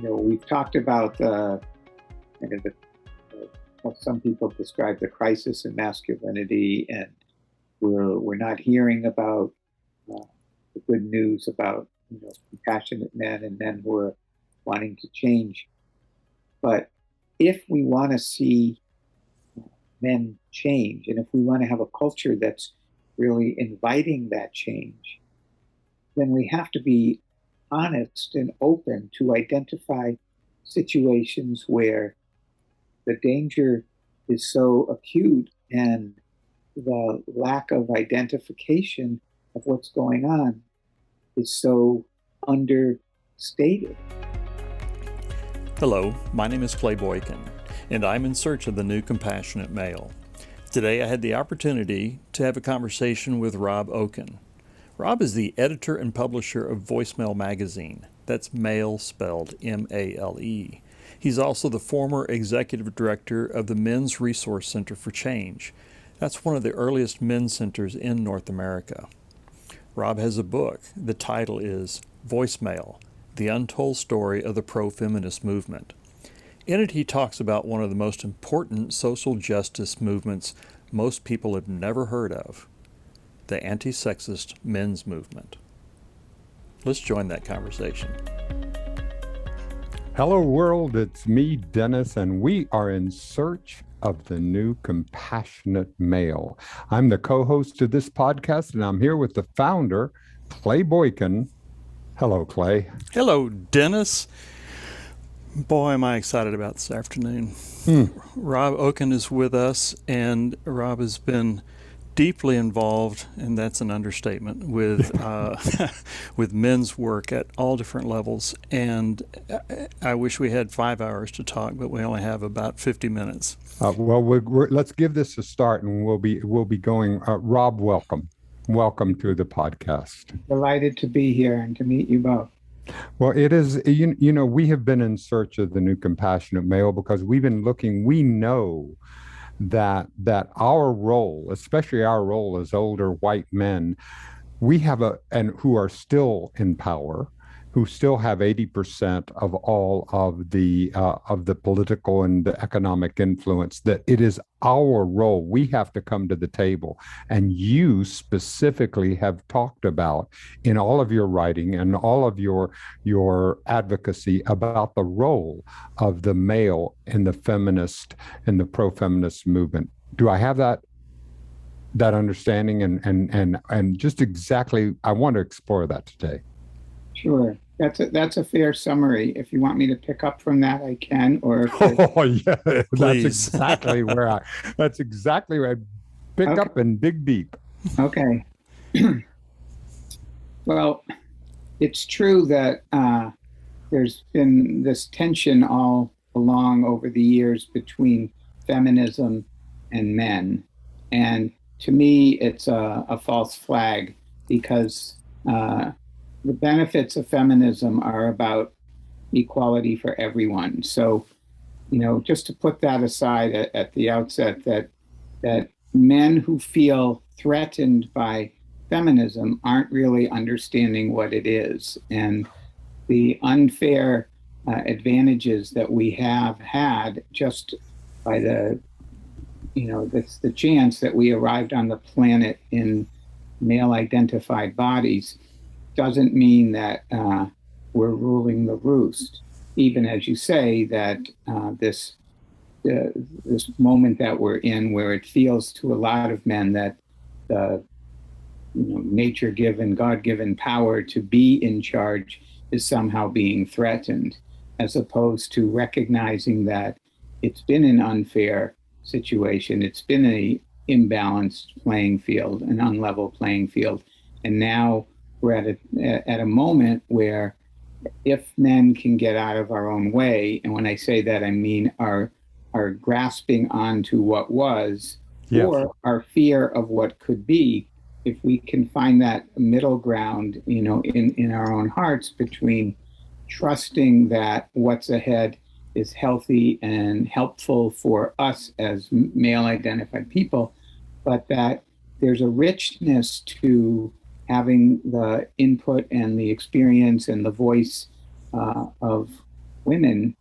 we've talked about what some people describe the crisis in masculinity, and we're not hearing about the good news about compassionate men and men who are wanting to change. But if we want to see men change, and if we want to have a culture that's really inviting that change, then we have to be honest and open to identify situations where the danger is so acute and the lack of identification of what's going on is so understated. Hello, my name is Clay Boykin, and I'm in search of the new compassionate male. Today I had the opportunity to have a conversation with Rob Okun. Rob is the editor and publisher of Voicemail magazine. That's male spelled M-A-L-E. He's also the former executive director of the Men's Resource Center for Change. That's one of the earliest men's centers in North America. Rob has a book. The title is Voicemail, The Untold Story of the Pro-Feminist Movement. In it, he talks about one of the most important social justice movements most people have never heard of, the Anti-Sexist men's movement. Let's join that conversation. Hello world, it's me, Dennis, and we are in search of the new compassionate male. I'm the co-host of this podcast, and I'm here with the founder, Clay Boykin. Hello, Clay. Hello, Dennis. Boy, am I excited about this afternoon. Rob Okun is with us, and Rob has been deeply involved, and that's an understatement, with with men's work at all different levels. And I wish we had 5 hours to talk, but we only have about 50 minutes. Let's give this a start, and we'll be going. Rob, welcome to the podcast. Delighted to be here and to meet you both. Well, it is, we have been in search of the new compassionate male because we've been looking. We know that our role, especially our role as older white men, we have and who are still in power, who still have 80% of all of the political and the economic influence, that it is our role. We have to come to the table. And you specifically have talked about in all of your writing and all of your advocacy about the role of the male in the feminist and the pro-feminist movement. Do I have that understanding? And just exactly, I want to explore that today. Sure. That's a fair summary. If you want me to pick up from that, I can. Or yeah, please. That's exactly where I pick Okay. up and dig deep. Okay. Well, it's true that there's been this tension all along over the years between feminism and men, and to me, it's a false flag because the benefits of feminism are about equality for everyone. So, just to put that aside at the outset, that men who feel threatened by feminism aren't really understanding what it is, and the unfair advantages that we have had just by the chance that we arrived on the planet in male-identified bodies doesn't mean that we're ruling the roost. Even as you say, that this moment that we're in, where it feels to a lot of men that the nature-given, God-given power to be in charge is somehow being threatened, as opposed to recognizing that it's been an unfair situation, it's been an imbalanced playing field, an unlevel playing field, and now we're at a moment where if men can get out of our own way, and when I say that, I mean our grasping onto what was, yes, or our fear of what could be, if we can find that middle ground, in our own hearts between trusting that what's ahead is healthy and helpful for us as male-identified people, but that there's a richness to having the input and the experience and the voice of women,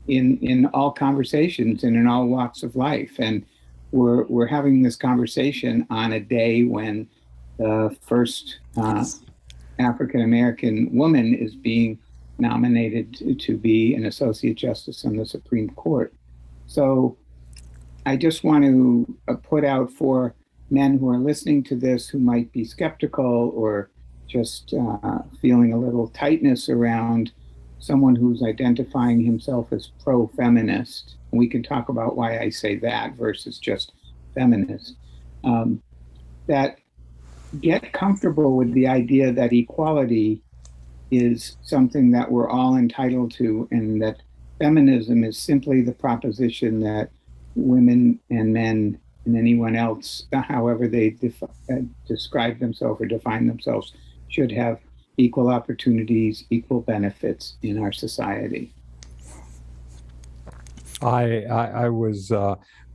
in all conversations and in all walks of life. And we're having this conversation on a day when the first African American woman is being nominated to be an associate justice on the Supreme Court. So I just want to put out for men who are listening to this who might be skeptical or just feeling a little tightness around someone who's identifying himself as pro-feminist. We can talk about why I say that versus just feminist. That get comfortable with the idea that equality is something that we're all entitled to, and that feminism is simply the proposition that women and men and anyone else, however they describe themselves or define themselves, should have equal opportunities, equal benefits in our society. I was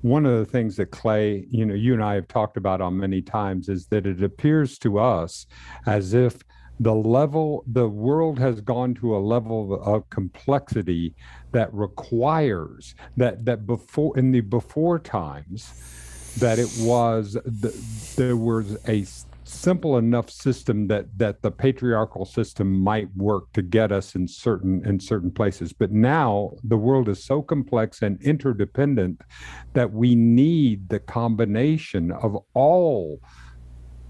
one of the things that Clay, you and I have talked about on many times, is that it appears to us as if the world has gone to a level of complexity that requires that before, in the before times, that there was a simple enough system that the patriarchal system might work to get us in certain places. But now the world is so complex and interdependent that we need the combination of all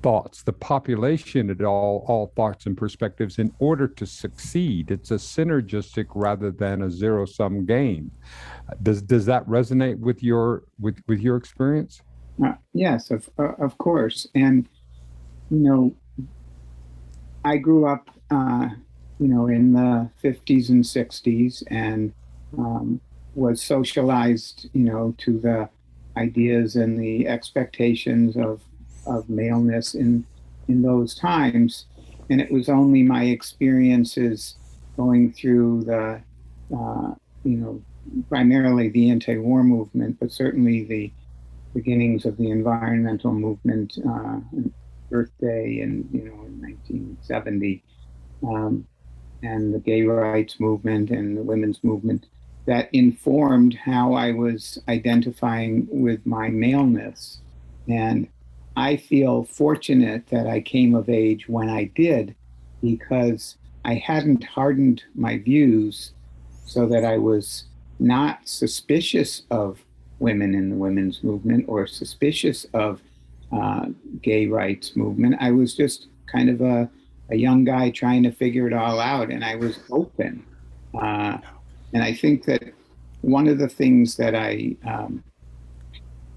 thoughts, the population at all thoughts and perspectives in order to succeed. It's a synergistic rather than a zero-sum game. Does that resonate with your experience? Yes, of course. And I grew up in the 50s and 60s, and was socialized to the ideas and the expectations of maleness in those times. And it was only my experiences going through the primarily the anti-war movement, but certainly the beginnings of the environmental movement, Earth Day in 1970, and the gay rights movement and the women's movement, that informed how I was identifying with my maleness. And I feel fortunate that I came of age when I did, because I hadn't hardened my views so that I was not suspicious of women in the women's movement or suspicious of gay rights movement. I was just kind of a young guy trying to figure it all out, and I was open. And I think that one of the things that I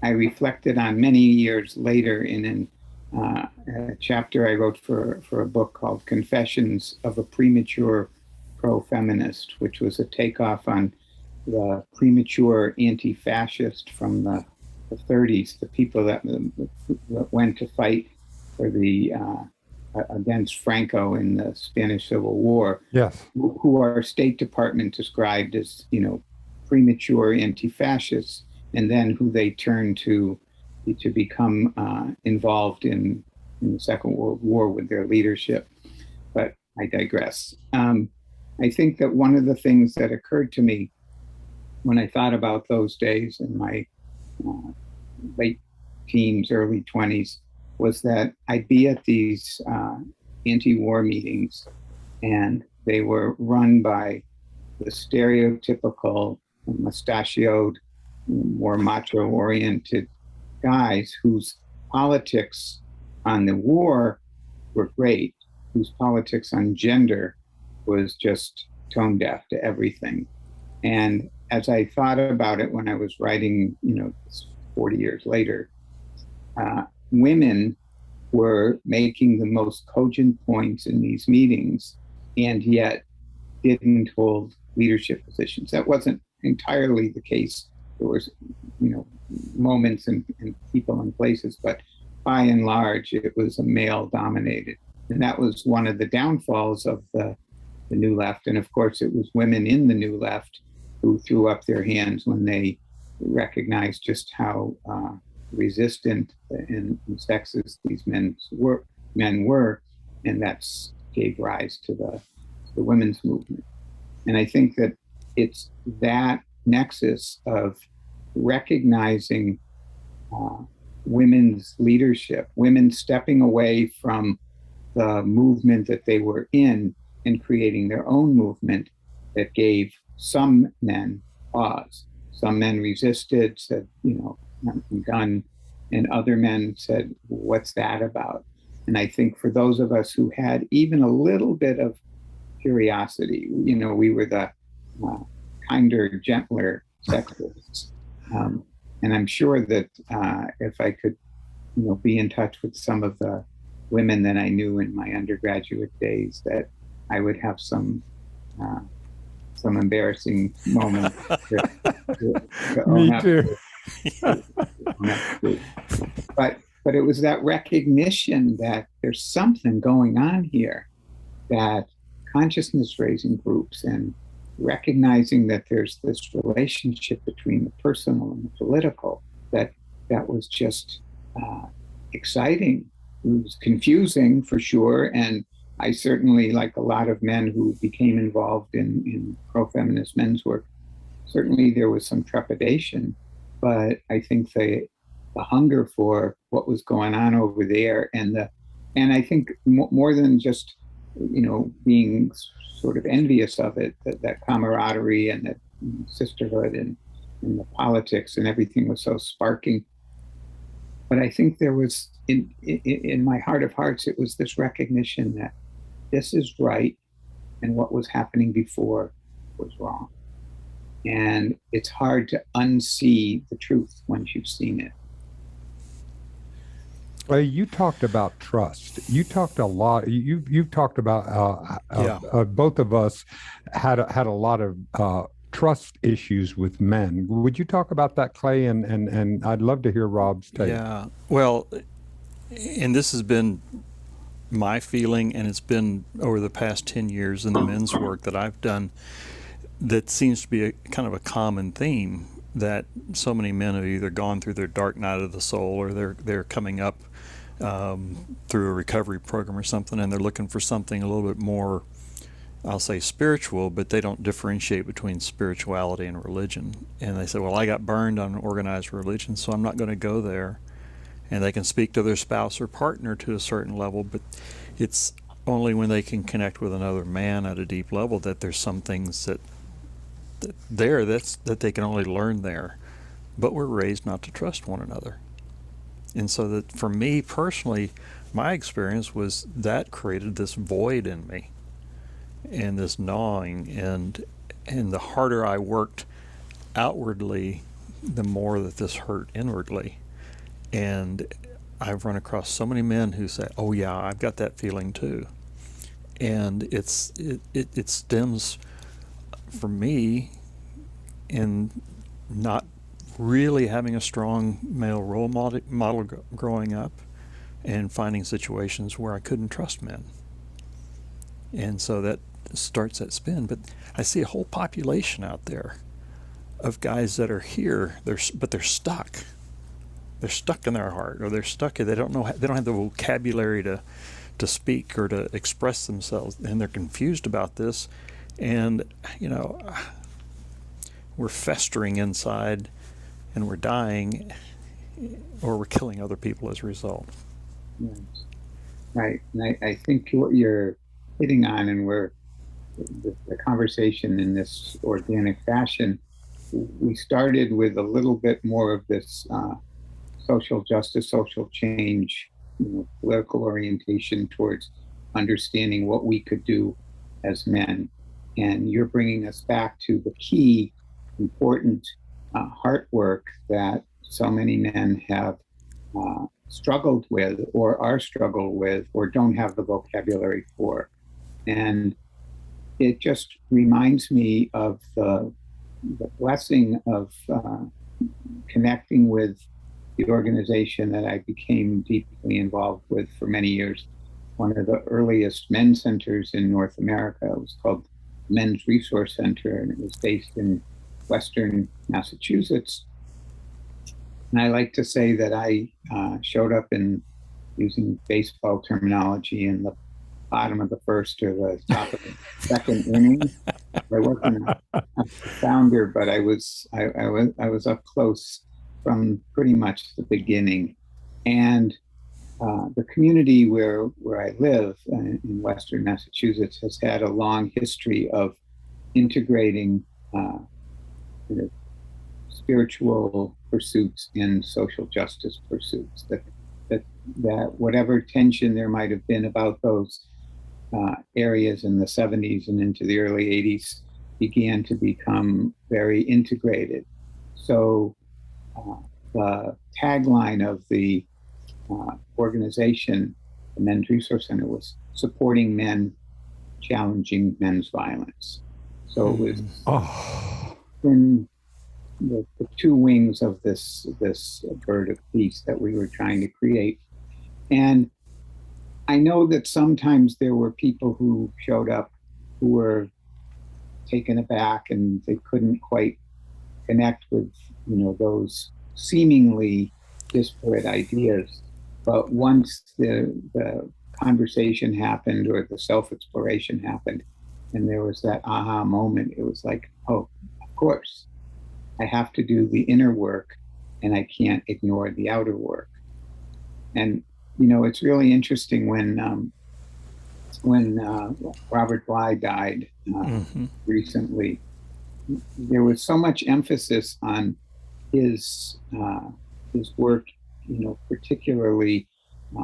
reflected on many years later in a chapter I wrote for a book called Confessions of a Premature Pro-Feminist, which was a takeoff on the premature anti-fascist from the 30s, the people that went to fight for the against Franco in the Spanish Civil War. Yes, who our State Department described as premature anti-fascists, and then who they turned to become involved in the Second World War with their leadership. But I digress. I think that one of the things that occurred to me when I thought about those days in my late teens, early 20s, was that I'd be at these anti-war meetings, and they were run by the stereotypical mustachioed, more macho-oriented guys whose politics on the war were great, whose politics on gender was just tone deaf to everything. And as I thought about it when I was writing, 40 years later, women were making the most cogent points in these meetings, and yet didn't hold leadership positions. That wasn't entirely the case. There was, moments and people and places, but by and large, it was a male-dominated. And that was one of the downfalls of the New Left. And of course, it was women in the New Left who threw up their hands when they recognized just how resistant and sexist these men were, and that gave rise to the women's movement. And I think that it's that nexus of recognizing women's leadership, women stepping away from the movement that they were in and creating their own movement that gave some men pause. Some men resisted, said, I'm done. And other men said, what's that about? And I think for those of us who had even a little bit of curiosity, we were the kinder, gentler sexists. And I'm sure that if I could, be in touch with some of the women that I knew in my undergraduate days, that I would have some embarrassing moments. Me too. But it was that recognition that there's something going on here, that consciousness raising groups and recognizing that there's this relationship between the personal and the political that was just exciting. It was confusing for sure, and I certainly, like a lot of men who became involved in pro-feminist men's work, certainly there was some trepidation, but I think the hunger for what was going on over there, and I think more than just being sort of envious of it, that camaraderie and that sisterhood and the politics and everything was so sparking. But I think there was, in my heart of hearts, it was this recognition that this is right and what was happening before was wrong. And it's hard to unsee the truth once you've seen it. Well, you talked about trust. You talked a lot. You've talked about both of us had a lot of trust issues with men. Would you talk about that, Clay? And I'd love to hear Rob's take. Yeah. Well, and this has been my feeling, and it's been over the past 10 years in the men's work that I've done, that seems to be a kind of a common theme, that so many men have either gone through their dark night of the soul, or they're coming up through a recovery program or something, and they're looking for something a little bit more, I'll say, spiritual, but they don't differentiate between spirituality and religion. And they say, well, I got burned on organized religion, so I'm not going to go there. And they can speak to their spouse or partner to a certain level, but it's only when they can connect with another man at a deep level that there's some things that they can only learn there. But we're raised not to trust one another. And so that, for me personally, my experience was that created this void in me and this gnawing, and the harder I worked outwardly, the more that this hurt inwardly. And I've run across so many men who say, oh yeah, I've got that feeling too. And it stems for me in not really having a strong male role model growing up, and finding situations where I couldn't trust men. And so that starts that spin. But I see a whole population out there of guys that are here, but they're stuck. They're stuck in their heart, or they're stuck. They don't have the vocabulary to speak or to express themselves, and they're confused about this. And we're festering inside, and we're dying, or we're killing other people as a result. Yes. Right. And I think what you're hitting on, and we're the conversation in this organic fashion, we started with a little bit more of this social justice, social change, political orientation towards understanding what we could do as men. And you're bringing us back to the key, important heart work that so many men have struggled with, or are struggled with, or don't have the vocabulary for. And it just reminds me of the blessing of connecting with the organization that I became deeply involved with for many years, one of the earliest men's centers in North America. It was called Men's Resource Center, and it was based in Western Massachusetts. And I like to say that I showed up in, using baseball terminology, in the bottom of the first or the top of the second inning. I wasn't a founder, but I was up close from pretty much the beginning. And the community where I live in Western Massachusetts has had a long history of integrating you know, spiritual pursuits and social justice pursuits. That whatever tension there might have been about those areas in the 70s and into the early 80s began to become very integrated. So the tagline of the organization, the Men's Resource Center, was supporting men, challenging men's violence. So it was in the two wings of this bird of peace that we were trying to create. And I know that sometimes there were people who showed up who were taken aback and they couldn't quite connect with, those seemingly disparate ideas. But once the conversation happened or the self-exploration happened, and there was that aha moment, it was like, oh, of course, I have to do the inner work and I can't ignore the outer work. And, it's really interesting when Robert Bly died recently, there was so much emphasis on his work, particularly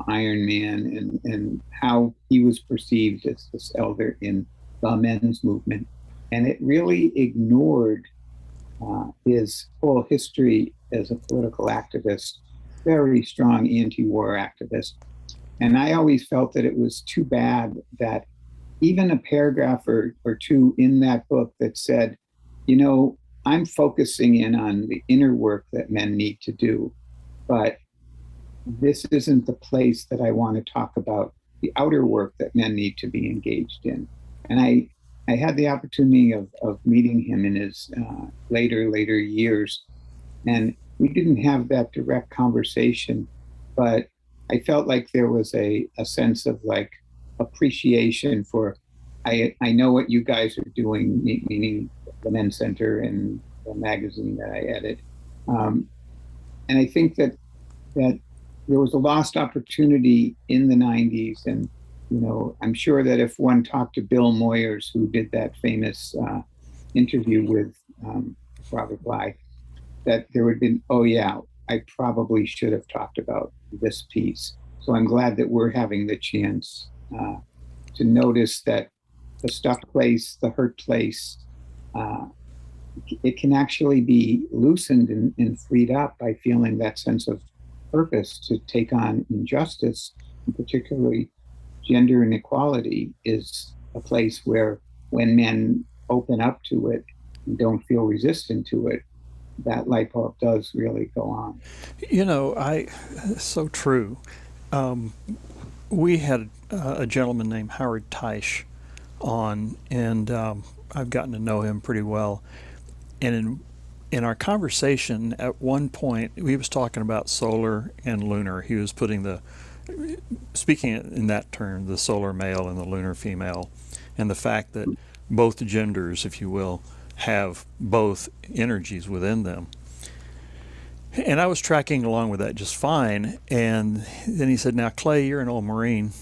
Iron Man and how he was perceived as this elder in the men's movement. And it really ignored his whole history as a political activist, very strong anti-war activist. And I always felt that it was too bad that even a paragraph or two in that book that said, I'm focusing in on the inner work that men need to do, but this isn't the place that I want to talk about the outer work that men need to be engaged in. And I had the opportunity of meeting him in his later years, and we didn't have that direct conversation, but I felt like there was a sense of like appreciation for, I know what you guys are doing, meaning the Men's Center and the magazine that I edit. And I think that there was a lost opportunity in the 90s. And, I'm sure that if one talked to Bill Moyers, who did that famous interview with Robert Bly, that there would have been, oh yeah, I probably should have talked about this piece. So I'm glad that we're having the chance to notice that the stuck place, the hurt place, it can actually be loosened and freed up by feeling that sense of purpose to take on injustice, and particularly gender inequality is a place where when men open up to it and don't feel resistant to it, that light bulb does really go on. So true. We had a gentleman named Howard Teisch on, and I've gotten to know him pretty well. And in our conversation, at one point, he was talking about solar and lunar. He was speaking in that term, the solar male and the lunar female, and the fact that both genders, if you will, have both energies within them. And I was tracking along with that just fine. And then he said, now, Clay, you're an old Marine.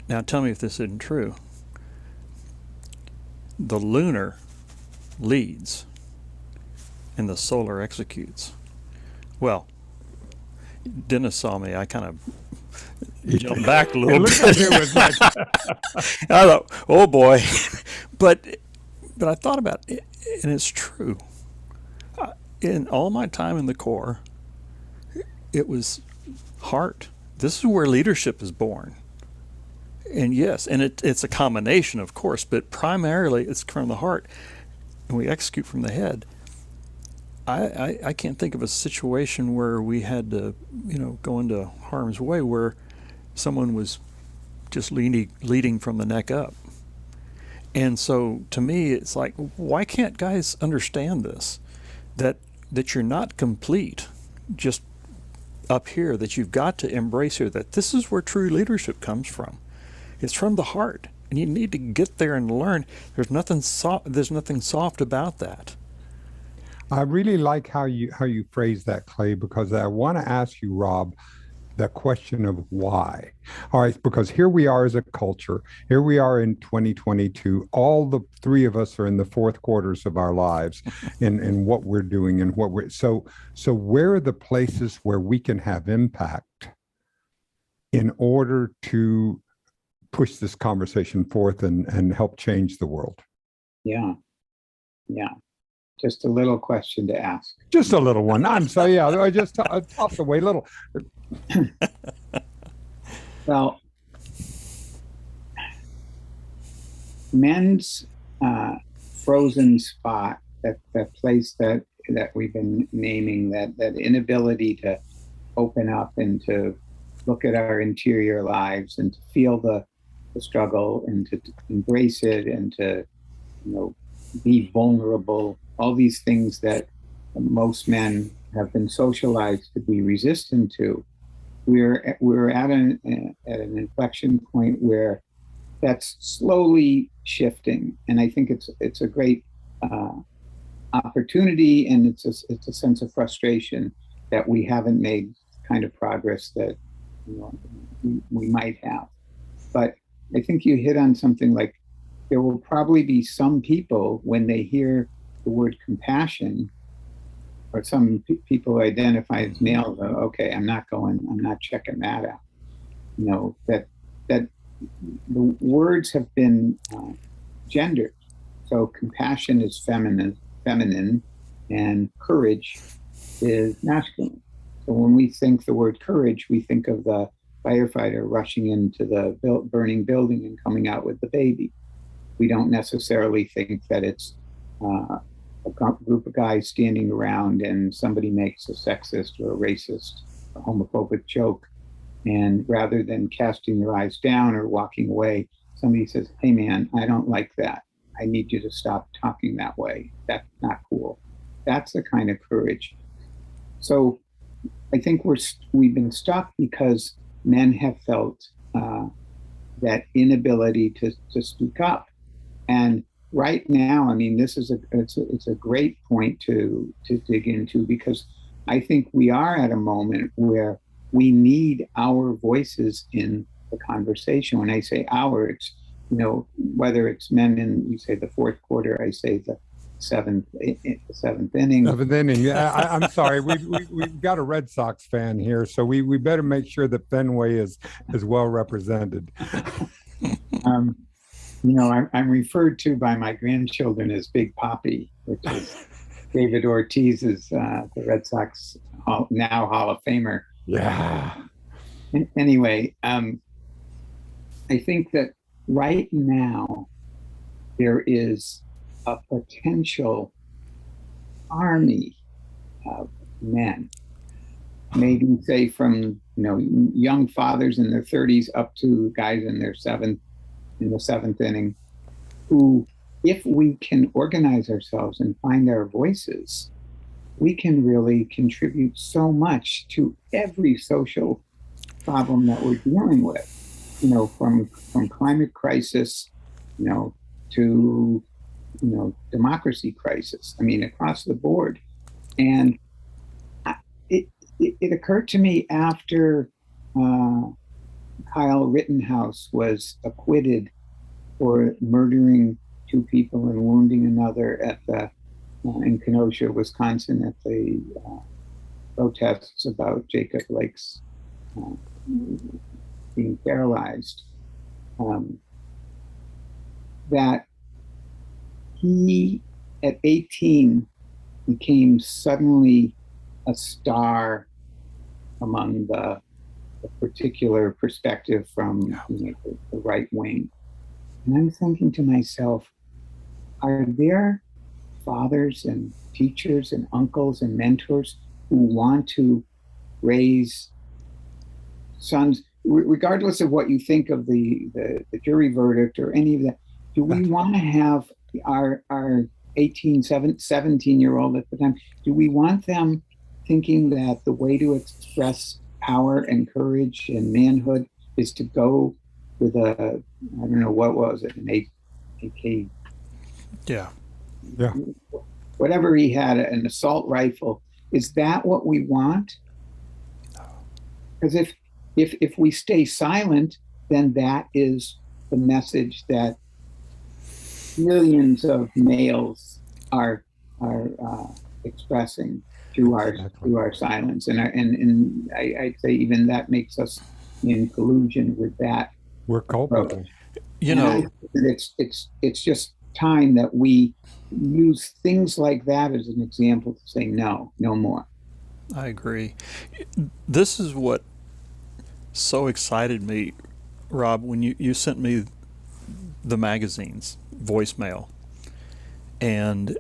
Now tell me if this isn't true. The lunar leads and the solar executes. Well, Dennis saw me. I kind of jumped back a little bit. It was like I thought, oh boy. But I thought about it, and it's true. In all my time in the Corps, it was heart. This is where leadership is born. And yes, and it's a combination, of course, but primarily it's from the heart, and we execute from the head. I can't think of a situation where we had to, go into harm's way where someone was just leading from the neck up. And so to me, it's like, why can't guys understand this? That you're not complete just up here, that you've got to embrace here, that this is where true leadership comes from. It's from the heart. and you need to get there and learn. There's nothing soft about that. I really like how you phrase that, Clay, because I want to ask you, Rob, the question of why. All right, because here we are as a culture. Here we are in 2022. All the three of us are in the fourth quarters of our lives in what we're doing and what we're so where are the places where we can have impact in order to push this conversation forth and help change the world? Yeah. Just a little question to ask. Just a little one. I'm sorry. Yeah, I just tossed away little. Well, men's frozen spot, that place that we've been naming, that inability to open up and to look at our interior lives and to feel the struggle and to embrace it and to, be vulnerable, all these things that most men have been socialized to be resistant to. We're at an inflection point where that's slowly shifting, and I think it's a great opportunity, and it's a sense of frustration that we haven't made kind of progress that we might have. But I think you hit on something like there will probably be some people when they hear the word compassion, or some people identify as male, go, okay, I'm not checking that out. That the words have been gendered. So compassion is feminine, and courage is masculine. So when we think the word courage, we think of the firefighter rushing into the burning building and coming out with the baby. We don't necessarily think that it's a group of guys standing around and somebody makes a sexist or a racist or homophobic joke, and rather than casting their eyes down or walking away, somebody says, hey man, I don't like that. I need you to stop talking that way. That's not cool. That's the kind of courage. So I think we've been stuck because men have felt that inability to speak up. And right now, I mean, it's a great point to dig into, because I think we are at a moment where we need our voices in the conversation. When I say our, it's, whether it's men in, you say the fourth quarter, I say the seventh inning. Seventh inning. Yeah, I'm sorry. We've got a Red Sox fan here, so we better make sure that Fenway is well represented. I'm referred to by my grandchildren as Big Papi, which is David Ortiz's, the Red Sox now Hall of Famer. Yeah. Anyway, I think that right now there is a potential army of men, maybe say from young fathers in their 30s up to guys in the seventh inning, who, if we can organize ourselves and find our voices, we can really contribute so much to every social problem that we're dealing with, from climate crisis, to democracy crisis. I mean, across the board. And it occurred to me after Kyle Rittenhouse was acquitted for murdering two people and wounding another in Kenosha, Wisconsin, at the protests about Jacob Blake's being paralyzed, that he, at 18, became suddenly a star among the particular perspective from the right wing. And I'm thinking to myself, are there fathers and teachers and uncles and mentors who want to raise sons, regardless of what you think of the jury verdict or any of that? Do we want to have our 17-year-old at the time, do we want them thinking that the way to express power and courage and manhood is to go with a, I don't know, what was it, an AK, Yeah. Yeah. whatever he had, an assault rifle. Is that what we want? Because if we stay silent, then that is the message that millions of males are expressing through our silence, and I'd say even that makes us in collusion with that. We're culpable. You know, it's just time that we use things like that as an example to say no more. I agree. This is what so excited me, Rob, when you sent me the magazine's voicemail. And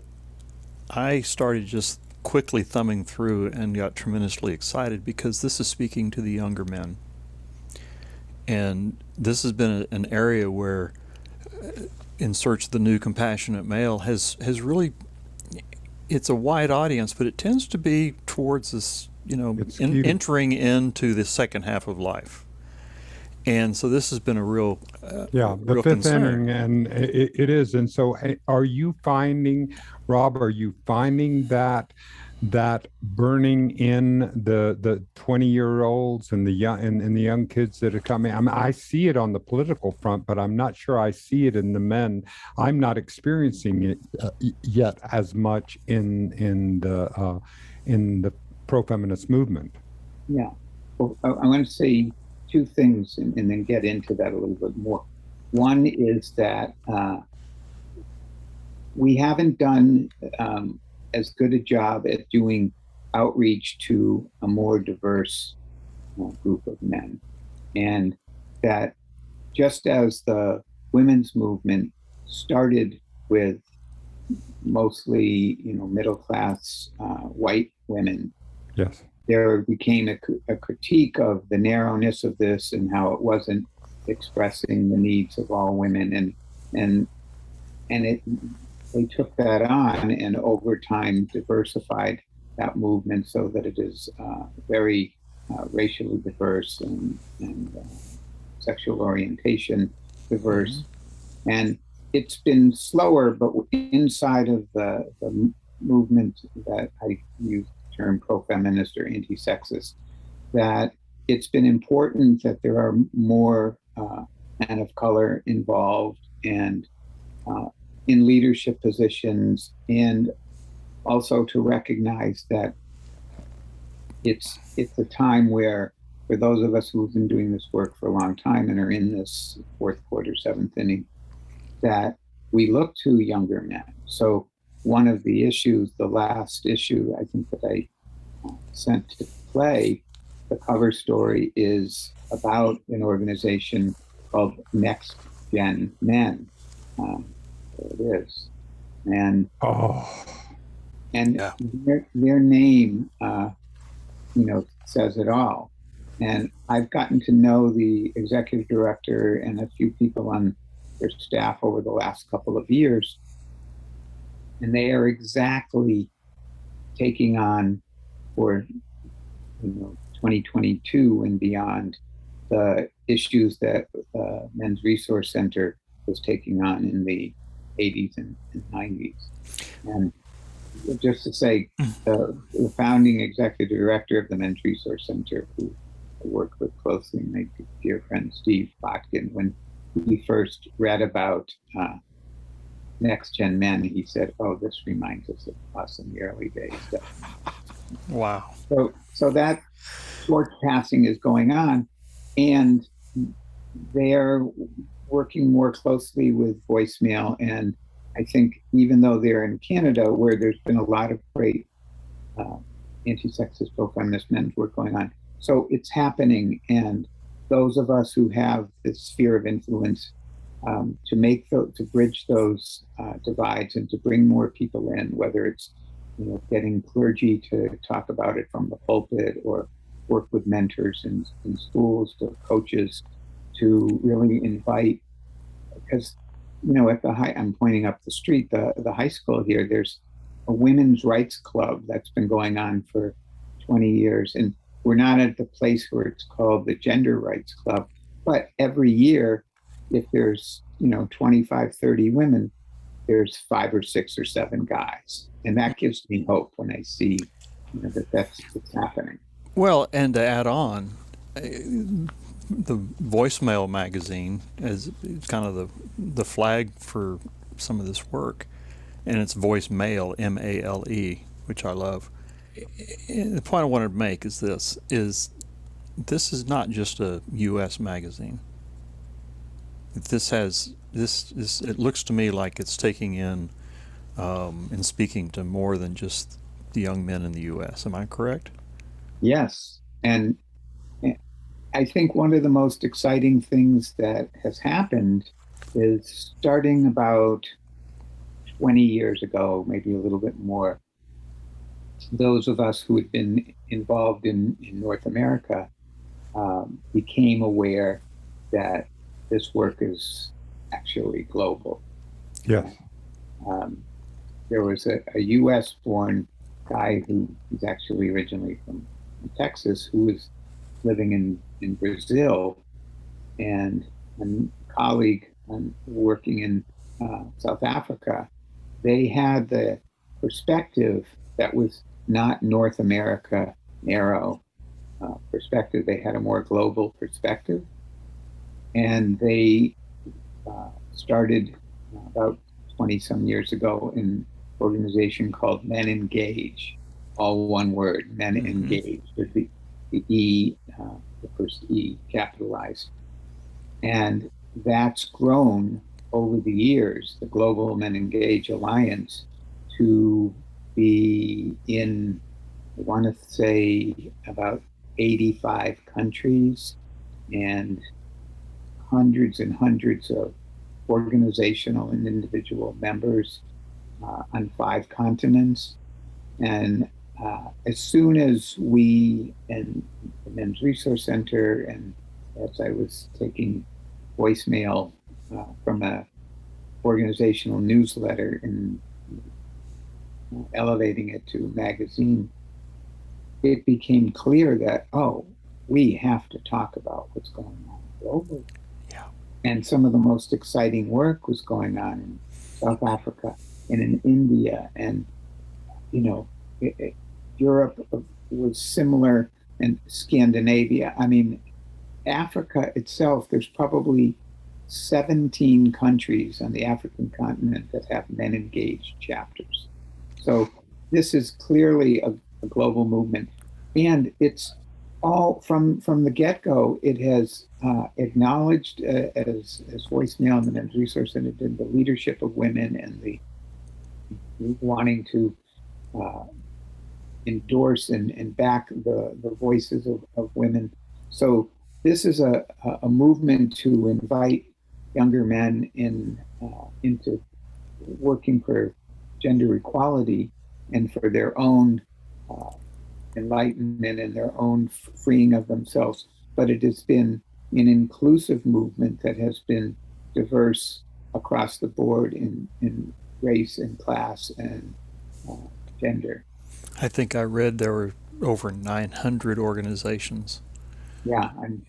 I started just quickly thumbing through and got tremendously excited because this is speaking to the younger men. And this has been an area where In Search of the New Compassionate Male has really, it's a wide audience, but it tends to be towards this, entering into the second half of life. And so this has been a real the real fifth concern. inning, and it is. And so, are you finding, Rob? Are you finding that burning in the 20-year-olds and the young and the young kids that are coming? I mean, I see it on the political front, but I'm not sure I see it in the men. I'm not experiencing it yet as much in the pro-feminist movement. Yeah. Well, I want to say two things and then get into that a little bit more. One is that we haven't done as good a job at doing outreach to a more diverse group of men. And that just as the women's movement started with mostly, middle class white women, Yes. there became a critique of the narrowness of this and how it wasn't expressing the needs of all women, and they took that on and over time diversified that movement so that it is very racially diverse and sexual orientation diverse. Mm-hmm. And it's been slower, but inside of the movement that I use term pro-feminist or anti-sexist, that it's been important that there are more men of color involved and in leadership positions, and also to recognize that it's a time where, for those of us who've been doing this work for a long time and are in this fourth quarter, seventh inning, that we look to younger men. So one of the issues, the last issue I think that I sent to play, the cover story is about an organization called Next Gen Men. There it is. And yeah. their name, says it all. And I've gotten to know the executive director and a few people on their staff over the last couple of years. And they are exactly taking on for 2022 and beyond the issues that the Men's Resource Center was taking on in the 80s and 90s. And just to say, the founding executive director of the Men's Resource Center, who I worked with closely, my dear friend Steve Botkin, when he first read about Next Gen Men, he said, "Oh, this reminds us of us in the early days." Wow. So that torch passing is going on, and they're working more closely with voicemail. And I think even though they're in Canada, where there's been a lot of great anti-sexist, pro-feminist men's work going on, so it's happening. And those of us who have this sphere of influence to bridge those divides and to bring more people in, whether it's getting clergy to talk about it from the pulpit, or work with mentors in schools or coaches to really invite, because at I'm pointing up the street, the high school here, there's a women's rights club that's been going on for 20 years, and we're not at the place where it's called the Gender Rights Club, But every year, if there's, 25, 30 women, there's 5 or 6 or 7 guys. And that gives me hope when I see, that's happening. Well, and to add on, the voicemail magazine is kind of the flag for some of this work, and it's voicemail, MALE, which I love. The point I wanted to make is this is not just a U.S. magazine. This has this it looks to me like it's taking in and speaking to more than just the young men in the U.S. Am I correct? Yes. And I think one of the most exciting things that has happened is starting about 20 years ago, maybe a little bit more, those of us who had been involved in North America became aware that this work is actually global. Yes. There was a US born guy who's actually originally from Texas who was living in Brazil, and a colleague working in South Africa. They had the perspective that was not North America narrow perspective. They had a more global perspective. And they started about 20 some years ago an organization called Men Engage, all one word, Men Engage, with the E, the first E capitalized. And that's grown over the years, the Global Men Engage Alliance, to be in, I want to say, about 85 countries and hundreds and hundreds of organizational and individual members on 5 continents. And as soon as we and the Men's Resource Center, and as I was taking voicemail from a organizational newsletter and elevating it to a magazine, it became clear that, we have to talk about what's going on globally. Yeah. And some of the most exciting work was going on in South Africa and in India, and Europe was similar, and Scandinavia. I mean, Africa itself, there's probably 17 countries on the African continent that have Men Engaged chapters. So this is clearly a global movement, and it's all from the get-go. It has acknowledged as voicemail and the Men's Resource Center did, the leadership of women and the wanting to endorse and back the voices of women. So this is a movement to invite younger men into working for gender equality and for their own enlightenment and their own freeing of themselves. But it has been an inclusive movement that has been diverse across the board in race and class and gender. I think I read there were over 900 organizations. Yeah, I'm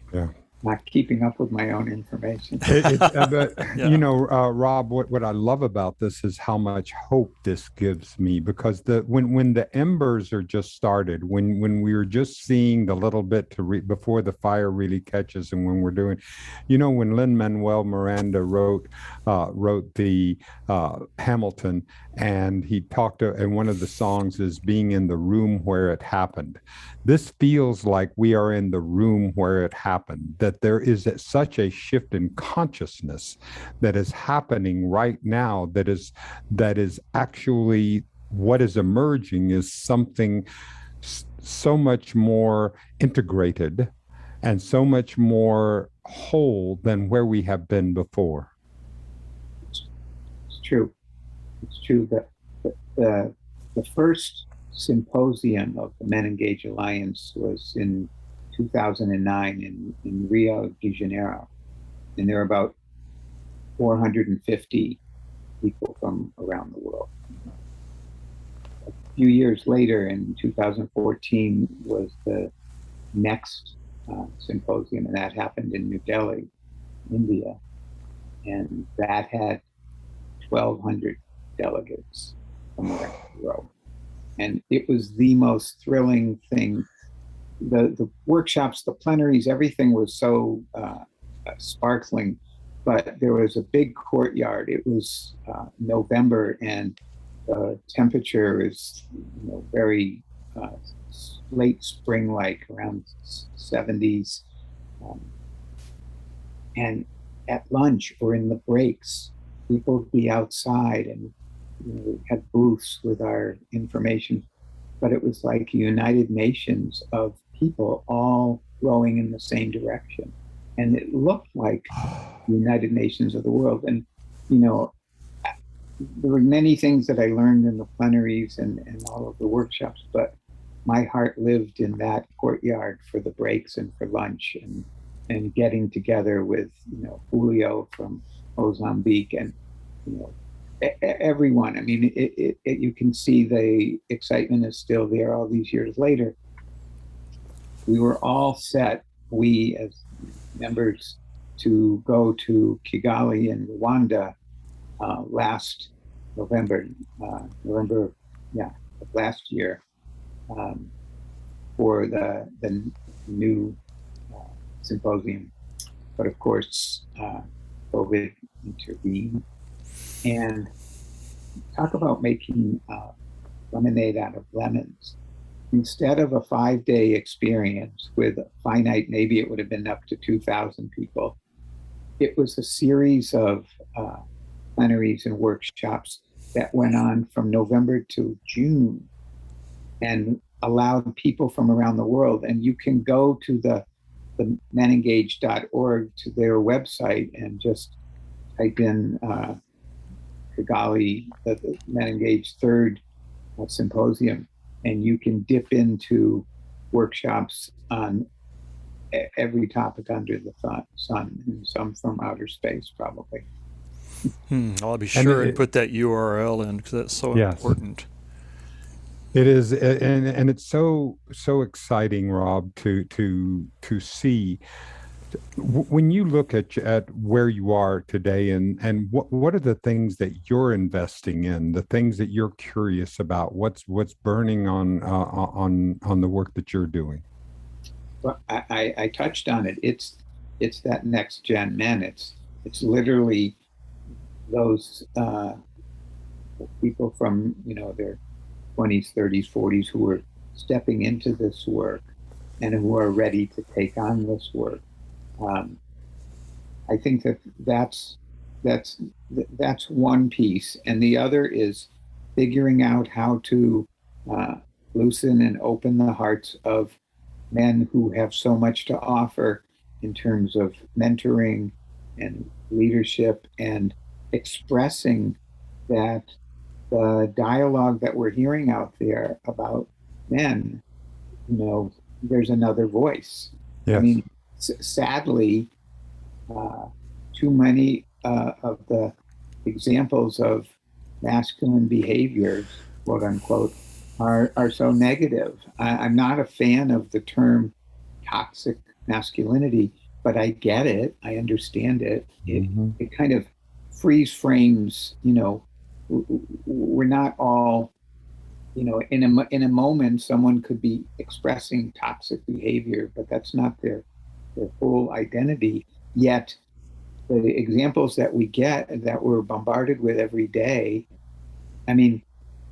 not keeping up with my own information. Rob, what I love about this is how much hope this gives me, because when the embers are just started, when we are just seeing the little bit before the fire really catches, and when we're doing, when Lin-Manuel Miranda wrote the Hamilton, and he talked and one of the songs is being in the room where it happened. This feels like we are in the room where it happened, that there is such a shift in consciousness that is happening right now, that is actually what is emerging is something so much more integrated and so much more whole than where we have been before. It's true. It's true that the first symposium of the Men Engage Alliance was in 2009 in Rio de Janeiro. And there are about 450 people from around the world. A few years later, in 2014, was the next symposium, and that happened in New Delhi, India, and that had 1,200 delegates from around the world. And it was the most thrilling thing. The workshops, the plenaries, everything was so sparkling, but there was a big courtyard. It was November, and the temperature is very late spring-like, around 70s. And at lunch or in the breaks, people would be outside, and we had booths with our information, but it was like a United Nations of people all rowing in the same direction. And it looked like the United Nations of the world. And, there were many things that I learned in the plenaries and all of the workshops, but my heart lived in that courtyard for the breaks and for lunch, and getting together with, Julio from Mozambique, and, everyone. I mean, you can see the excitement is still there all these years later. We were all set, we as members, to go to Kigali in Rwanda last November, of last year, for the new symposium. But of course, COVID intervened. And talk about making lemonade out of lemons. Instead of a 5-day experience with a finite, maybe it would have been up to 2,000 people, it was a series of plenaries and workshops that went on from November to June, and allowed people from around the world. And you can go to the menengage.org, to their website, and just type in Kigali, the Menengage third symposium, and you can dip into workshops on every topic under the sun, and some from outer space, probably. I'll be sure and put that URL in, because that's so important. It is, and it's so exciting, Rob, to see. When you look at where you are today, and what are the things that you're investing in, the things that you're curious about, what's burning on the work that you're doing? Well, I touched on it. It's that next gen men. It's literally those people from their 20s, 30s, 40s who are stepping into this work and who are ready to take on this work. I think that's one piece, and the other is figuring out how to loosen and open the hearts of men who have so much to offer in terms of mentoring and leadership, and expressing that the dialogue that we're hearing out there about men, there's another voice. Yes. I mean, sadly, too many of the examples of masculine behaviors, quote unquote, are so negative. I'm not a fan of the term toxic masculinity, but I get it. I understand it. It kind of freeze frames, we're not all, in a moment, someone could be expressing toxic behavior, but that's not their full identity. Yet the examples that we get, that we're bombarded with every day, I mean,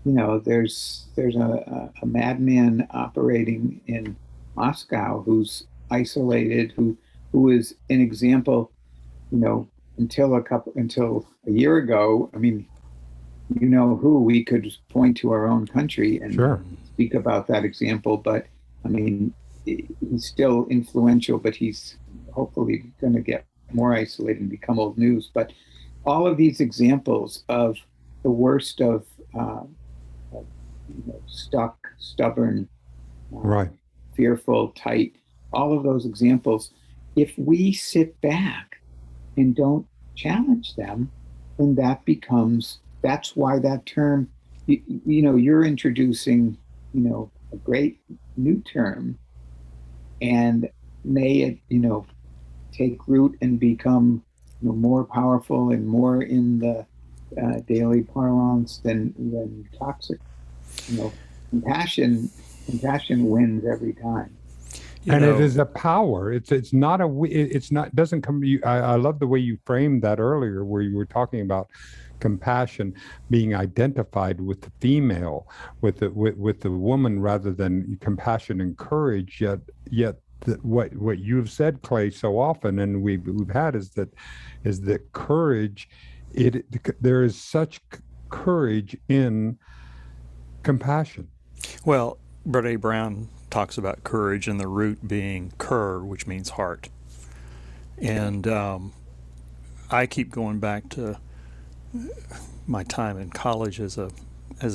there's a madman operating in Moscow who's isolated, who is an example, until a year ago. I mean, who we could point to our own country and speak about that example, but I mean, he's still influential, but he's hopefully going to get more isolated and become old news. But all of these examples of the worst of stuck, stubborn, fearful, tight, all of those examples, if we sit back and don't challenge them, then that's why that term, you're introducing, a great new term. And may, take root and become more powerful and more in the daily parlance than toxic. Compassion wins every time. And it is a power. It's not it's not doesn't come. I love the way you framed that earlier, where you were talking about compassion being identified with the female, with the woman, rather than compassion and courage. Yet what you've said, Clay, so often, and we've had is that courage. There is such courage in compassion. Well, Brene Brown talks about courage and the root being cur, which means heart. And I keep going back to my time in college as a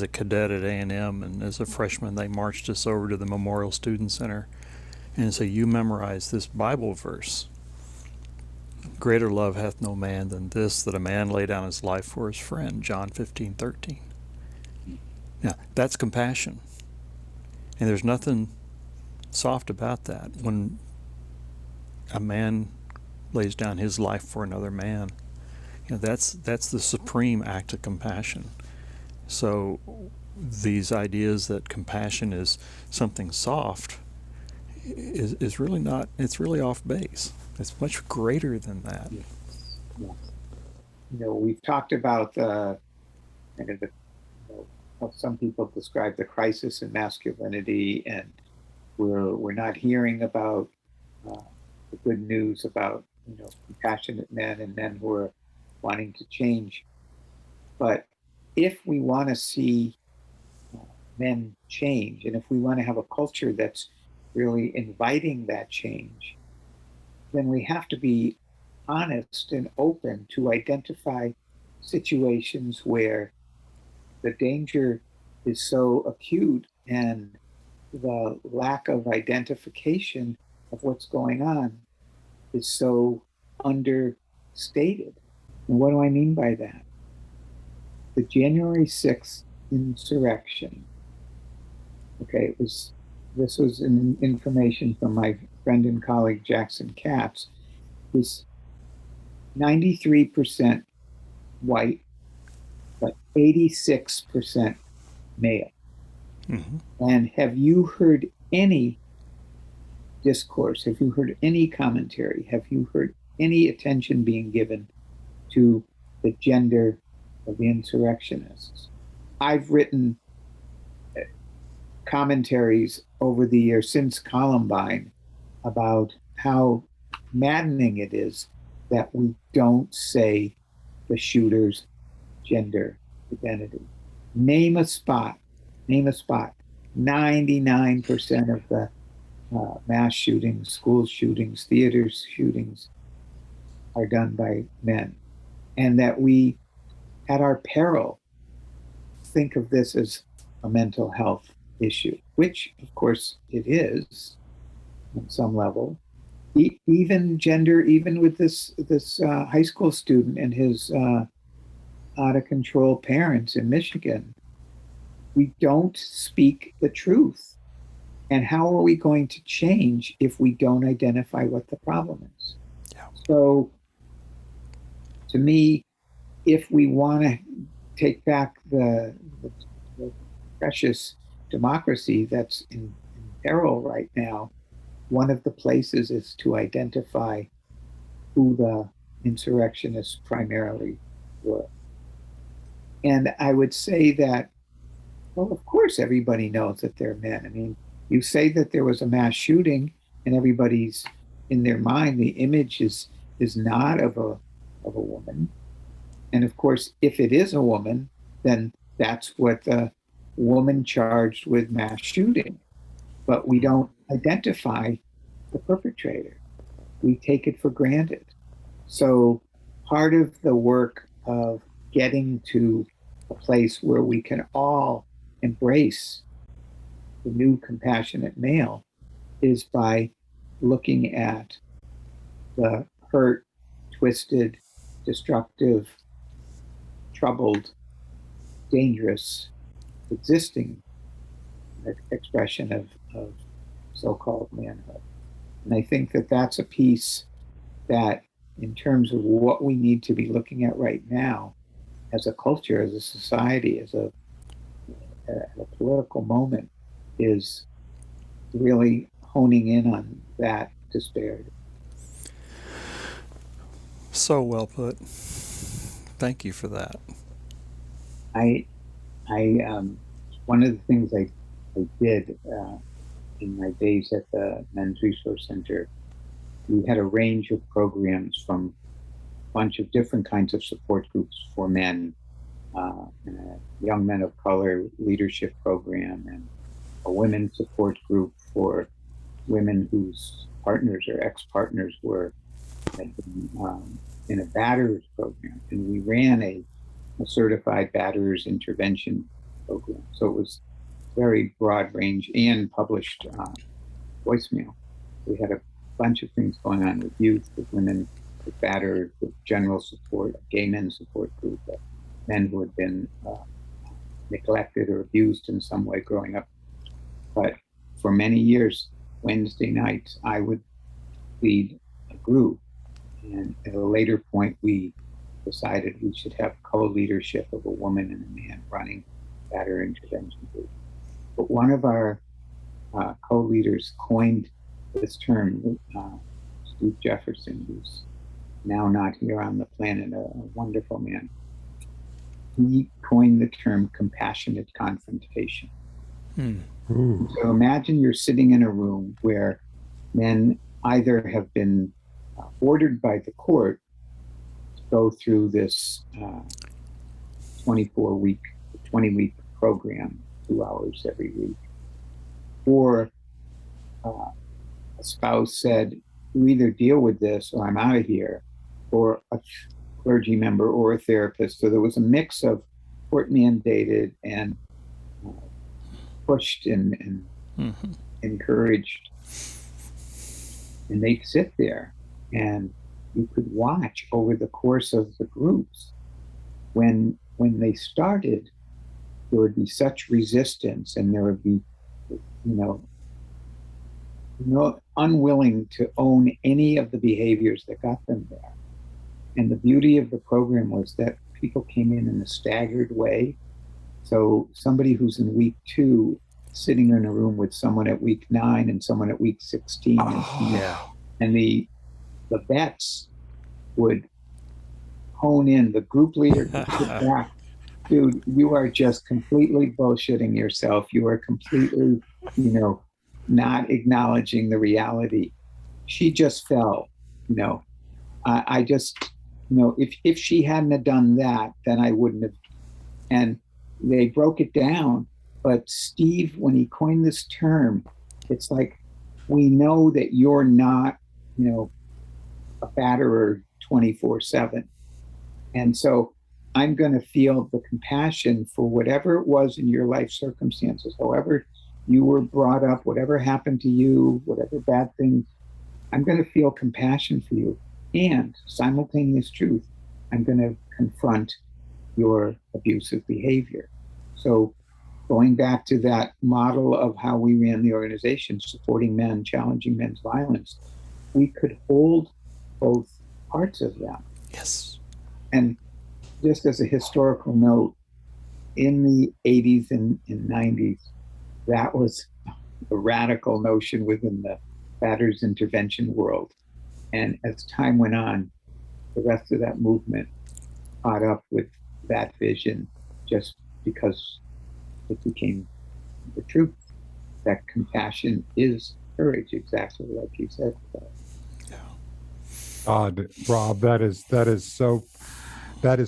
cadet at A&M, and as a freshman they marched us over to the Memorial Student Center and say, you memorize this Bible verse. Greater love hath no man than this, that a man lay down his life for his friend, John 15:13. Now, that's compassion. And there's nothing soft about that. When a man lays down his life for another man, that's the supreme act of compassion. So these ideas that compassion is something soft is really not. It's really off base. It's much greater than that. Yes. We've talked about how some people describe the crisis in masculinity, and we're not hearing about the good news about compassionate men and men who are wanting to change. But if we want to see men change, and if we want to have a culture that's really inviting that change, then we have to be honest and open to identify situations where the danger is so acute and the lack of identification of what's going on is so understated. And what do I mean by that? The January 6th insurrection. Okay, this was information from my friend and colleague Jackson Katz, was 93% white, but 86% male. Mm-hmm. And have you heard any discourse? Have you heard any commentary? Have you heard any attention being given to the gender of the insurrectionists? I've written commentaries over the years since Columbine about how maddening it is that we don't say the shooter's gender identity. Name a spot. 99% of the mass shootings, school shootings, theater shootings are done by men. And that we, at our peril, think of this as a mental health issue, which of course it is on some level. Even gender, even with this high school student and his out of control parents in Michigan, we don't speak the truth. And how are we going to change if we don't identify what the problem is? Yeah. So, to me, if we want to take back the precious democracy that's in peril right now, one of the places is to identify who the insurrectionists primarily were. And I would say that, well, of course, everybody knows that they're men. I mean, you say that there was a mass shooting, and everybody's in their mind, the image is not of a woman. And of course, if it is a woman, then that's what the woman charged with mass shooting. But we don't identify the perpetrator. We take it for granted. So part of the work of getting to a place where we can all embrace the new compassionate male is by looking at the hurt, twisted, destructive, troubled, dangerous, existing expression of so-called manhood. And I think that that's a piece that, in terms of what we need to be looking at right now as a culture, as a society, as a political moment, is really honing in on that disparity. So well put. Thank you for that. One of the things I did in my days at the Men's Resource Center, we had a range of programs from a bunch of different kinds of support groups for men, and a young men of color leadership program, and a women's support group for women whose partners or ex-partners had been in a batterers program. And we ran a certified batterers intervention program. So it was very broad range and published voicemail. We had a bunch of things going on with youth, with women, with battered, with general support, a gay men support group, men who had been neglected or abused in some way growing up. But for many years, Wednesday nights, I would lead a group. And at a later point, we decided we should have co-leadership of a woman and a man running batter intervention group. But one of our co-leaders coined this term, Steve Jefferson, who's now not here on the planet, a wonderful man. He coined the term compassionate confrontation. So imagine you're sitting in a room where men either have been ordered by the court to go through this 20-week program, 2 hours every week, or a spouse said, you either deal with this or I'm out of here, or a clergy member or a therapist. So there was a mix of court mandated and pushed and encouraged. And they'd sit there, and you could watch over the course of the groups. When they started, there would be such resistance, and there would be, unwilling to own any of the behaviors that got them there. And the beauty of the program was that people came in a staggered way. So somebody who's in week 2, sitting in a room with someone at week 9 and someone at week 16. And the vets would hone in. The group leader would sit back. Dude, you are just completely bullshitting yourself. You are completely, not acknowledging the reality. She just fell, I just, if she hadn't have done that, then I wouldn't have. And they broke it down. But Steve, when he coined this term, it's like, we know that you're not, a batterer 24/7. And so I'm going to feel the compassion for whatever it was in your life circumstances, however you were brought up, whatever happened to you, whatever bad things, I'm going to feel compassion for you. And simultaneous truth, I'm going to confront your abusive behavior. So going back to that model of how we ran the organization, supporting men, challenging men's violence, we could hold both parts of that. Yes. And just as a historical note, in the 80s and 90s, that was a radical notion within the batters intervention world. And as time went on, the rest of that movement caught up with that vision, just because it became the truth that compassion is courage, exactly like you said. God, Rob, that is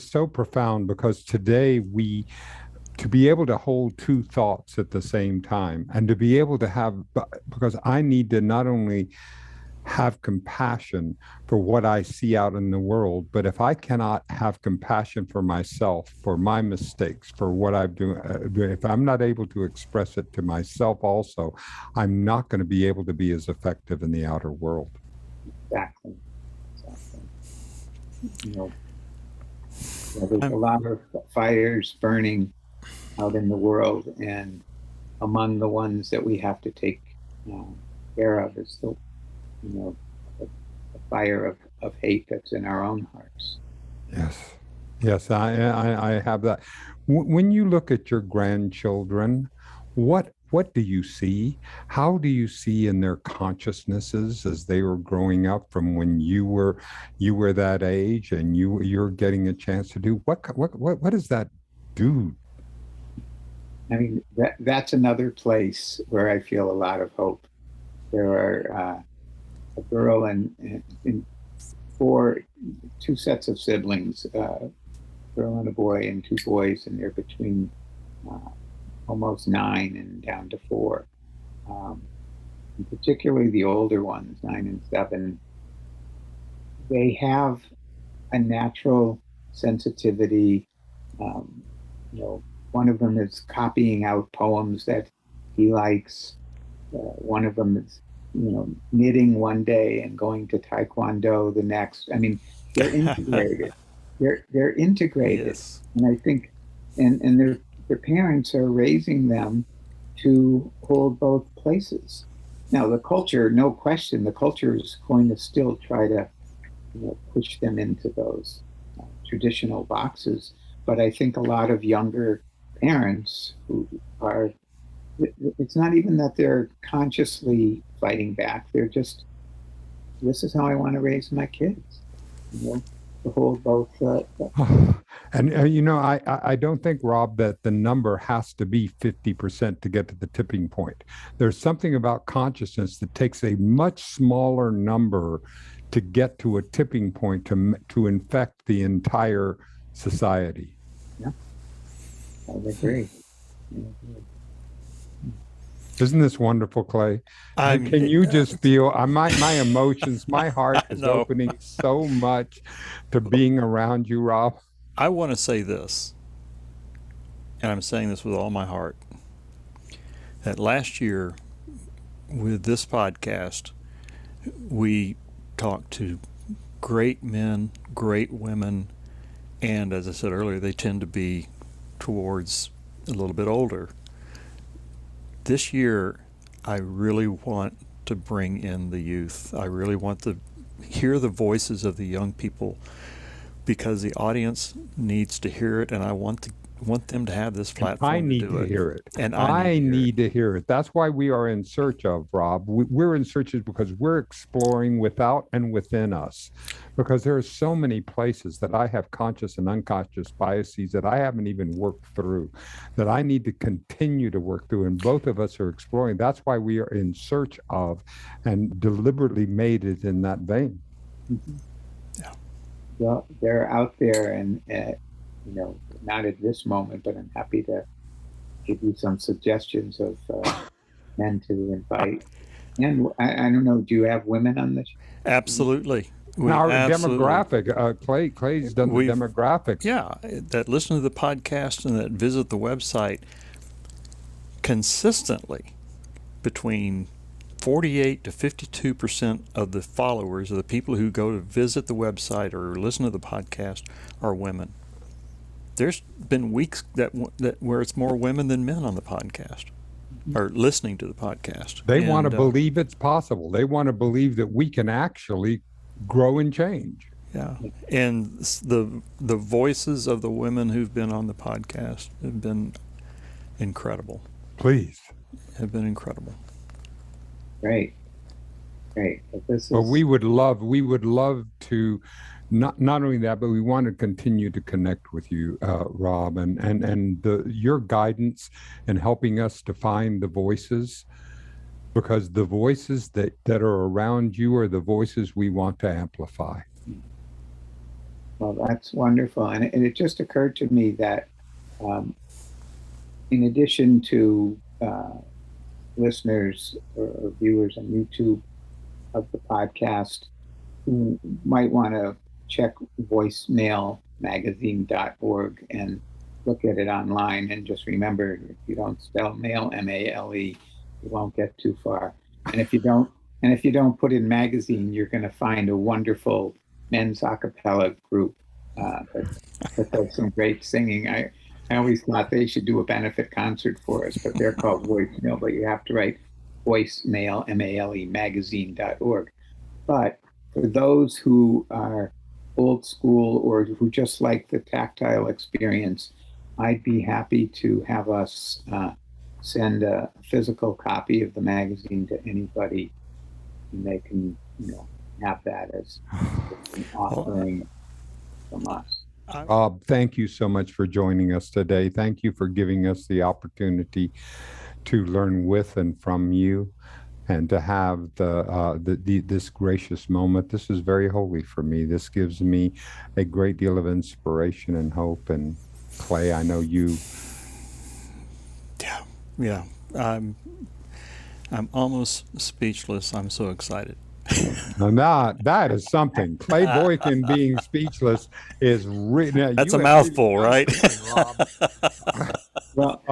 so profound, because today to be able to hold two thoughts at the same time, and to be able to have, because I need to not only have compassion for what I see out in the world, but if I cannot have compassion for myself, for my mistakes, for what I'm doing, if I'm not able to express it to myself also, I'm not going to be able to be as effective in the outer world. Exactly. There's a lot of fires burning out in the world, and among the ones that we have to take care of is the a fire of hate that's in our own hearts. Yes. Yes, I have that. When you look at your grandchildren, what do you see? How do you see in their consciousnesses as they were growing up from when you were that age and you're getting a chance to do what does that do? I mean, that's another place where I feel a lot of hope. There are a girl and two sets of siblings, a girl and a boy, and two boys, and they're between almost 9 and down to 4. And particularly the older ones, 9 and 7, they have a natural sensitivity. Um, one of them is copying out poems that he likes. One of them is, knitting one day and going to Taekwondo the next. I mean, they're integrated. They're integrated, Yes. and I think, and their parents are raising them to hold both places. Now, the culture, no question, the culture is going to still try to push them into those traditional boxes. But I think a lot of younger parents who are, it's not even that they're consciously fighting back. They're just, this is how I want to raise my kids, to hold both. And I don't think, Rob, that the number has to be 50% to get to the tipping point. There's something about consciousness that takes a much smaller number to get to a tipping point to infect the entire society. Yeah, I agree. Isn't this wonderful, Clay? Can you just feel my emotions, my heart is opening so much to being around you, Rob? I want to say this, and I'm saying this with all my heart, that last year with this podcast, we talked to great men, great women, and as I said earlier, they tend to be towards a little bit older. This year, I really want to bring in the youth. I really want to hear the voices of the young people because the audience needs to hear it, and I want them to have this platform. I need to hear it. And I need to hear it. That's why we are in search of, Rob. We're in search of because we're exploring without and within us. Because there are so many places that I have conscious and unconscious biases that I haven't even worked through, that I need to continue to work through. And both of us are exploring. That's why we are in search of and deliberately made it in that vein. Mm-hmm. Yeah. Well, they're out there and, not at this moment, but I'm happy to give you some suggestions of men to invite. And I don't know, do you have women on this? Absolutely. Our demographic, Clay's done the demographics. Yeah, that listen to the podcast and that visit the website consistently between 48 to 52% of the followers, of the people who go to visit the website or listen to the podcast, are women. There's been weeks that where it's more women than men on the podcast or listening to the podcast. They want to believe it's possible. They want to believe that we can actually grow and change. Yeah. And the voices of the women who've been on the podcast have been incredible. Please. Have been incredible. Great. But we would love to not only that, but we want to continue to connect with you, Rob, and your guidance in helping us to find the voices, because the voices that are around you are the voices we want to amplify. Well, that's wonderful. And it just occurred to me that in addition to listeners or viewers on YouTube of the podcast who might want to check voicemailmagazine.org and look at it online, and just remember, if you don't spell mail, M-A-L-E, you won't get too far. And if you don't put in magazine, you're going to find a wonderful men's a cappella group that does some great singing. I always thought they should do a benefit concert for us, but they're called Voicemail, but you have to write voicemail, M-A-L-E, magazine.org. But for those who are old school or who just like the tactile experience, I'd be happy to have us send a physical copy of the magazine to anybody, and they can, have that as an offering from us. Bob, thank you so much for joining us today. Thank you for giving us the opportunity to learn with and from you, and to have this gracious moment. This is very holy for me. This gives me a great deal of inspiration and hope. And Clay, I know you. Yeah. I'm almost speechless. I'm so excited. Now that is something. Clay Boykin being speechless is really. That's a mouthful, right? Well,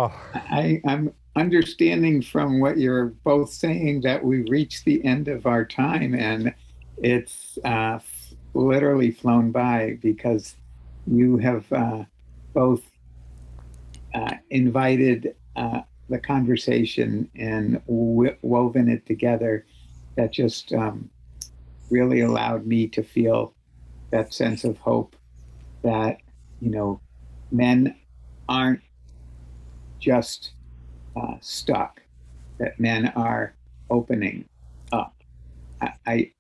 I'm understanding from what you're both saying that we've reached the end of our time, and it's literally flown by, because you have both invited the conversation and woven it together that just really allowed me to feel that sense of hope that, men aren't just stuck, that men are opening up. I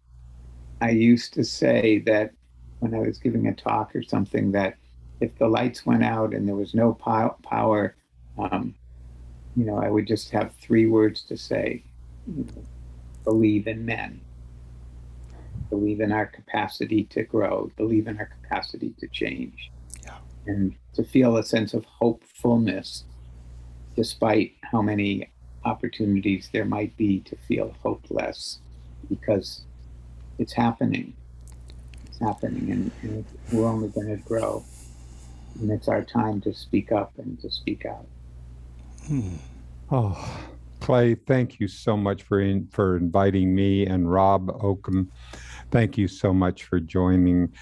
used to say that when I was giving a talk or something, that if the lights went out and there was no power, I would just have 3 words to say: believe in men, believe in our capacity to grow, believe in our capacity to change, and to feel a sense of hopefulness, despite how many opportunities there might be to feel hopeless, because it's happening. It's happening, and we're only going to grow. And it's our time to speak up and to speak out. Oh, Clay, thank you so much for inviting me, and Rob Okun, thank you so much for joining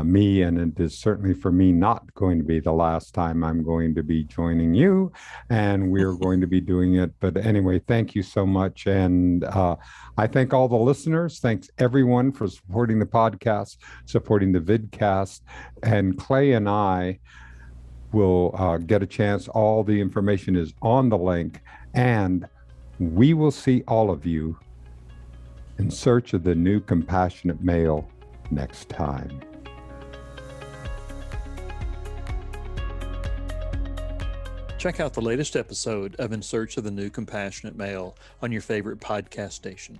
me. And it is certainly for me not going to be the last time I'm going to be joining you, and we're going to be doing it. But anyway, thank you so much. And I thank all the listeners. Thanks everyone for supporting the podcast, supporting the vidcast. And Clay and I will get a chance. All the information is on the link, and we will see all of you in search of the new compassionate male next time. Check out the latest episode of In Search of the New Compassionate Male on your favorite podcast station.